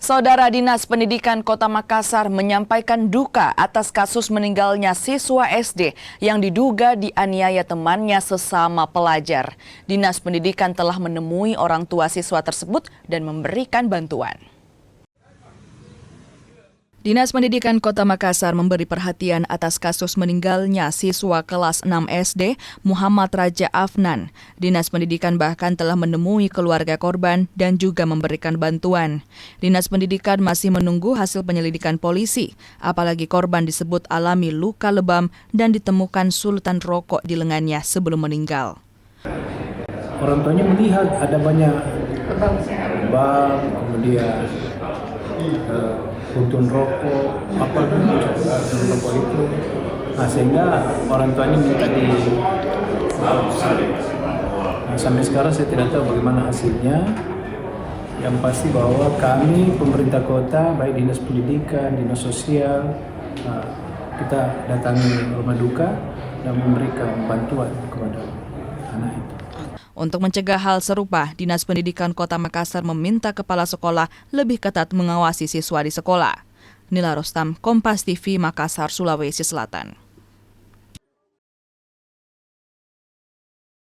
Saudara Dinas Pendidikan Kota Makassar menyampaikan duka atas kasus meninggalnya siswa SD yang diduga dianiaya temannya sesama pelajar. Dinas Pendidikan telah menemui orang tua siswa tersebut dan memberikan bantuan. Dinas Pendidikan Kota Makassar memberi perhatian atas kasus meninggalnya siswa kelas 6 SD Muhammad Raja Afnan. Dinas Pendidikan bahkan telah menemui keluarga korban dan juga memberikan bantuan. Dinas Pendidikan masih menunggu hasil penyelidikan polisi, apalagi korban disebut alami luka lebam dan ditemukan sulutan rokok di lengannya sebelum meninggal. Orang tuanya melihat ada banyak lebam, kemudian puntung rokok, apa rokok itu. Nah, sehingga orang tuanya minta sampai sekarang saya tidak tahu bagaimana hasilnya. Yang pasti bahwa kami pemerintah kota, baik dinas pendidikan, dinas sosial, kita datangi rumah duka dan memberikan bantuan kepada anak itu. Untuk mencegah hal serupa, Dinas Pendidikan Kota Makassar meminta kepala sekolah lebih ketat mengawasi siswa di sekolah. Nila Rostam, Kompas TV, Makassar, Sulawesi Selatan.